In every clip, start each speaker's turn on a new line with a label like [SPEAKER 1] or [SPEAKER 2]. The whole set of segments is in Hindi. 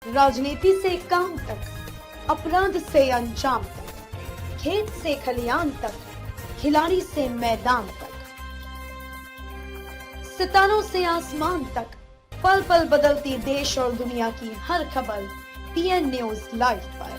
[SPEAKER 1] राजनीति से काम तक, अपराध से अंजाम तक, खेत से खलियान तक, खिलाड़ी से मैदान तक, सितारों से आसमान तक, पल पल बदलती देश और दुनिया की हर खबर पीएन न्यूज लाइव पर।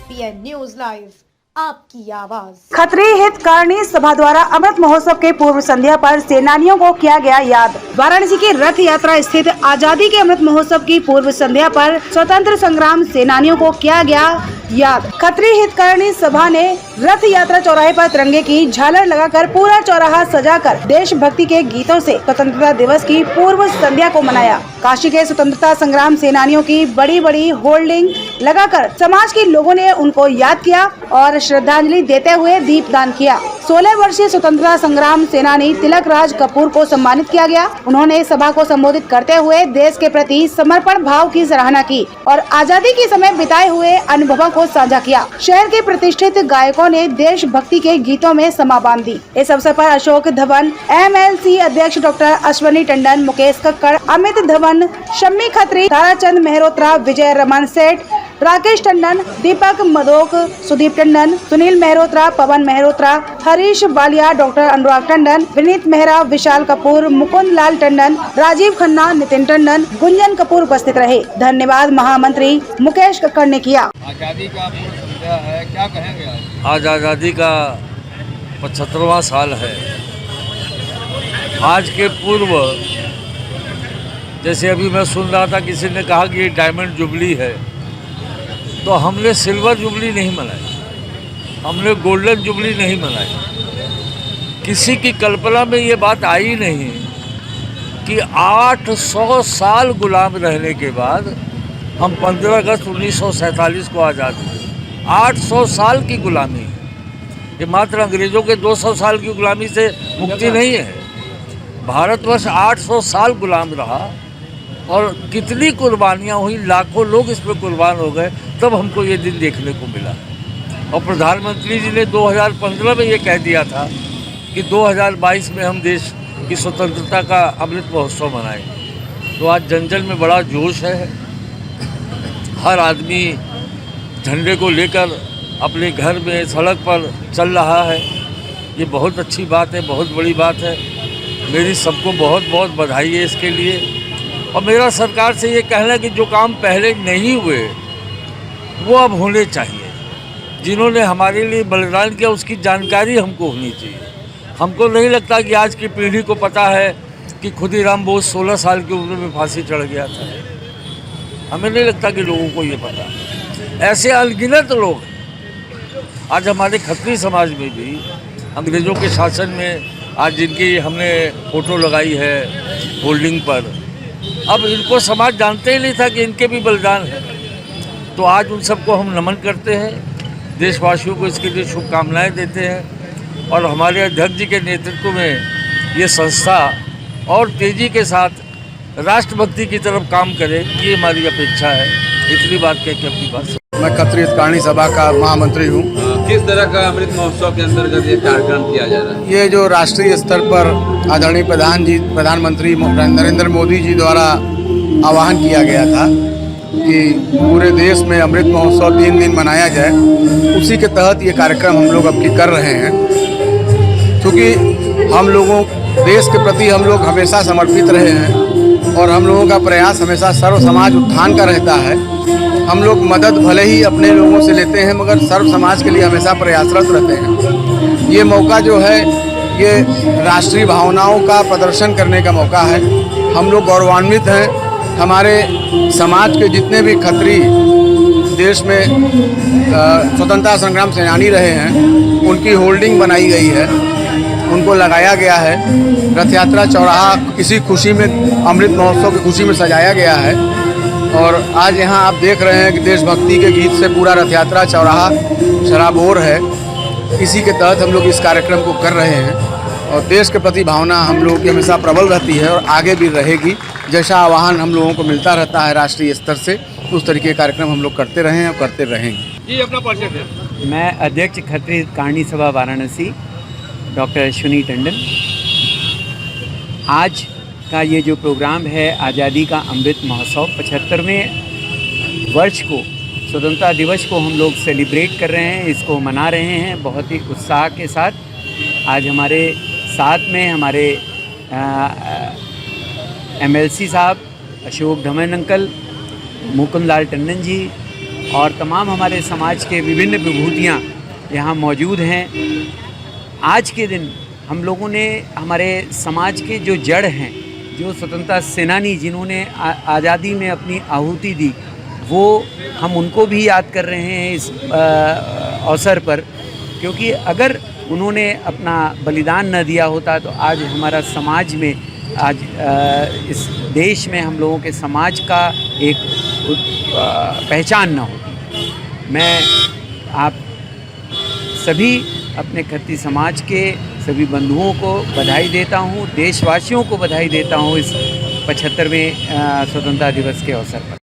[SPEAKER 1] पीएन न्यूज लाइव, आपकी आवाज।
[SPEAKER 2] खत्री हितकारिणी सभा द्वारा अमृत महोत्सव के पूर्व संध्या पर सेनानियों को किया गया याद। वाराणसी की रथ यात्रा स्थित आजादी के अमृत महोत्सव की पूर्व संध्या पर स्वतंत्र संग्राम सेनानियों को किया गया याद। खत्री हितकारिणी सभा ने रथ यात्रा चौराहे पर तिरंगे की झालर लगाकर पूरा चौराहा सजाकर देशभक्ति के गीतों से स्वतंत्रता दिवस की पूर्व संध्या को मनाया। काशी के स्वतंत्रता संग्राम सेनानियों की बड़ी बड़ी होल्डिंग लगाकर समाज के लोगों ने उनको याद किया और श्रद्धांजलि देते हुए दीपदान किया। 16 वर्षीय स्वतंत्रता संग्राम सेनानी तिलक राज कपूर को सम्मानित किया गया। उन्होंने सभा को संबोधित करते हुए देश के प्रति समर्पण भाव की सराहना की और आजादी के समय बिताए हुए अनुभवों को साझा किया। शहर के प्रतिष्ठित गायकों ने देशभक्ति के गीतों में समा बांध दी। इस अवसर पर अशोक धवन, MLC अध्यक्ष डॉक्टर अश्वनी टंडन, मुकेश कक्कड़, अमित धवन, शम्मी खत्री, ताराचंद मेहरोत्रा, विजय रमन सेठ, राकेश टंडन, दीपक मदोक, सुदीप टंडन, सुनील मेहरोत्रा, पवन मेहरोत्रा, हरीश बालिया, डॉक्टर अनुराग टंडन, विनीत मेहरा, विशाल कपूर, मुकुंद लाल टंडन, राजीव खन्ना, नितिन टंडन, गुंजन कपूर उपस्थित रहे। धन्यवाद महामंत्री मुकेश कक्कड़ ने किया।
[SPEAKER 3] आज़ादी का पूर्व संध्या है, क्या कहेंगे
[SPEAKER 4] आज आज़ादी का 75वां साल है। आज के पूर्व जैसे अभी मैं सुन रहा था, किसी ने कहा कि ये डायमंड जुबली है, तो हमने सिल्वर जुबली नहीं मनाई, हमने गोल्डन जुबली नहीं मनाई। किसी की कल्पना में ये बात आई नहीं कि 800 साल गुलाम रहने के बाद हम 15 अगस्त 1947 को आज़ाद हुए। 800 साल की गुलामी, ये मात्र अंग्रेज़ों के 200 साल की गुलामी से मुक्ति नहीं है। भारतवर्ष 800 साल गुलाम रहा और कितनी कुर्बानियाँ हुई, लाखों लोग इसमें कुर्बान हो गए, तब हमको ये दिन देखने को मिला। और प्रधानमंत्री जी ने 2015 में ये कह दिया था कि 2022 में हम देश की स्वतंत्रता का अमृत महोत्सव मनाएं। तो आज जन जन में बड़ा जोश है। हर आदमी झंडे को लेकर अपने घर में, सड़क पर चल रहा है। ये बहुत अच्छी बात है, बहुत बड़ी बात है। मेरी सबको बहुत बहुत बधाई है इसके लिए। और मेरा सरकार से ये कहना है कि जो काम पहले नहीं हुए वो अब होने चाहिए। जिन्होंने हमारे लिए बलिदान किया उसकी जानकारी हमको होनी चाहिए। हमको नहीं लगता कि आज की पीढ़ी को पता है कि खुदीराम बोस 16 साल की उम्र में फांसी चढ़ गया था। हमें नहीं लगता कि लोगों को ये पता। ऐसे अनगिनत लोग आज हमारे खत्री समाज में भी अंग्रेज़ों के शासन में आज जिनकी हमने फ़ोटो लगाई है होल्डिंग पर, अब इनको समाज जानते ही नहीं था कि इनके भी बलिदान है। तो आज उन सबको हम नमन करते हैं, देशवासियों को इसके लिए शुभकामनाएं देते हैं और हमारे अध्यक्ष जी के नेतृत्व में ये संस्था और तेज़ी के साथ राष्ट्रभक्ति की तरफ काम करे, ये हमारी अपेक्षा है। इतनी बात कह के अपनी बात।
[SPEAKER 5] मैं खत्री हितकारिणी सभा का महामंत्री हूँ।
[SPEAKER 3] किस तरह का अमृत महोत्सव के अंतर्गत ये कार्यक्रम किया जा रहा है?
[SPEAKER 5] ये जो राष्ट्रीय स्तर पर आदरणीय प्रधानमंत्री नरेंद्र मोदी जी द्वारा आह्वान किया गया था कि पूरे देश में अमृत महोत्सव 3 दिन मनाया जाए, उसी के तहत ये कार्यक्रम हम लोग अब की कर रहे हैं। क्योंकि हम लोगों देश के प्रति हम लोग हमेशा समर्पित रहे हैं और हम लोगों का प्रयास हमेशा सर्व समाज उत्थान का रहता है। हम लोग मदद भले ही अपने लोगों से लेते हैं मगर सर्व समाज के लिए हमेशा प्रयासरत रहते हैं। ये मौका जो है ये राष्ट्रीय भावनाओं का प्रदर्शन करने का मौका है। हम लोग गौरवान्वित हैं। हमारे समाज के जितने भी खत्री देश में स्वतंत्रता संग्राम सेनानी रहे हैं उनकी होल्डिंग बनाई गई है, उनको लगाया गया है। रथ यात्रा चौराहा इसी खुशी में, अमृत महोत्सव की खुशी में सजाया गया है। और आज यहाँ आप देख रहे हैं कि देशभक्ति के गीत से पूरा रथ यात्रा चौराहा शराबोर है। इसी के तहत हम लोग इस कार्यक्रम को कर रहे हैं और देश के प्रति भावना हम लोगों की हमेशा प्रबल रहती है और आगे भी रहेगी। जैसा आह्वान हम लोगों को मिलता रहता है राष्ट्रीय स्तर से, उस तरीके के कार्यक्रम हम लोग करते रहे हैं और करते रहेंगे।
[SPEAKER 3] जी, अपना परिचय दें।
[SPEAKER 6] मैं अध्यक्ष खत्री हितकारिणी सभा वाराणसी डॉक्टर अश्वनी टंडन। आज का ये जो प्रोग्राम है आज़ादी का अमृत महोत्सव 75वें वर्ष को, स्वतंत्रता दिवस को हम लोग सेलिब्रेट कर रहे हैं, इसको मना रहे हैं बहुत ही उत्साह के साथ। आज हमारे साथ में हमारे MLC साहब अशोक धवन अंकल, मुकुंद लाल टंडन जी और तमाम हमारे समाज के विभिन्न विभूतियाँ यहाँ मौजूद हैं। आज के दिन हम लोगों ने हमारे समाज के जो जड़ हैं, जो स्वतंत्रता सेनानी जिन्होंने आज़ादी में अपनी आहुति दी, वो हम उनको भी याद कर रहे हैं इस अवसर पर, क्योंकि अगर उन्होंने अपना बलिदान न दिया होता तो आज हमारा समाज में, आज इस देश में हम लोगों के समाज का एक पहचान न होती। मैं आप सभी अपने खत्ती समाज के सभी बंधुओं को बधाई देता हूँ, देशवासियों को बधाई देता हूँ इस 75वें स्वतंत्रता दिवस के अवसर पर।